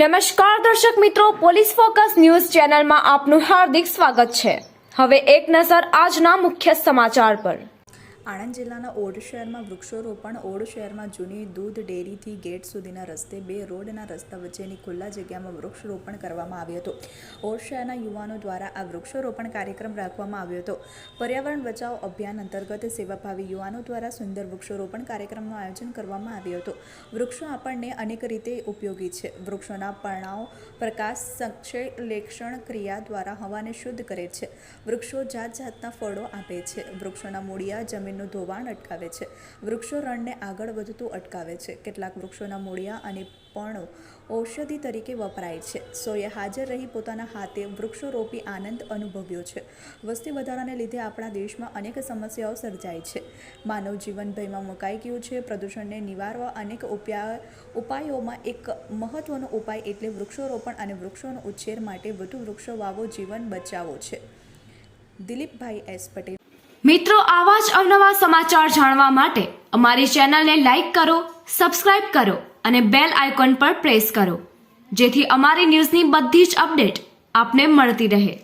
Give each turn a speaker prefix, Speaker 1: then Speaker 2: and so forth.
Speaker 1: નમસ્કાર દર્શક મિત્રો, પોલીસ ફોકસ ન્યૂઝ ચેનલમાં આપનું હાર્દિક સ્વાગત છે। હવે એક નજર આજના મુખ્ય સમાચાર પર।
Speaker 2: આણંદ જિલ્લાના ઓડ શહેરમાં વૃક્ષારોપણ। ઓડ શહેરમાં જૂની દૂધ ડેરીથી ગેટ સુધીના રસ્તે 2 રોડના રસ્તા વચ્ચેની ખુલ્લા જગ્યામાં વૃક્ષારોપણ કરવામાં આવ્યું હતું। ઓડ શહેરના યુવાનો દ્વારા આ વૃક્ષારોપણ કાર્યક્રમ રાખવામાં આવ્યો હતો। પર્યાવરણ બચાવ અભિયાન અંતર્ગત સેવાભાવી યુવાનો દ્વારા સુંદર વૃક્ષારોપણ કાર્યક્રમનું આયોજન કરવામાં આવ્યું હતું। વૃક્ષો આપણને અનેક રીતે ઉપયોગી છે। વૃક્ષોના પર્ણો પ્રકાશ સંશ્લેષણ ક્રિયા દ્વારા હવાને શુદ્ધ કરે છે। વૃક્ષો જાત જાતના ફળો આપે છે। વૃક્ષોના મૂળિયા જમીનનું ધોવાણ અટકાવે છે। વૃક્ષો રણને આગળ વધતું અટકાવે છે। કેટલાક વૃક્ષોના મૂળિયા અને પર્ણો ઔષધિ તરીકે વપરાય છે। સૌએ હાજર રહી પોતાના હાથે વૃક્ષો રોપી આનંદ અનુભવ્યો છે। વસ્તી વધારાને લીધે આપણા દેશમાં અનેક સમસ્યાઓ સર્જાય છે। માનવ જીવન ભયમાં મુકાઈ ગયું છે। પ્રદૂષણને નિવારવા અનેક ઉપાયોમાં એક મહત્વનો ઉપાય એટલે વૃક્ષારોપણ અને વૃક્ષોનો ઉછેર માટે વધુ વૃક્ષો વાવો, જીવન બચાવો છે। દિલીપભાઈ એસ પટેલ।
Speaker 1: મિત્રો, આવા જ અવનવા સમાચાર જાણવા માટે અમારી ચેનલને લાઈક કરો, સબસ્ક્રાઇબ કરો અને બેલ આઇકોન પર પ્રેસ કરો, જેથી અમારી ન્યૂઝની બધી જ અપડેટ આપને મળતી રહે।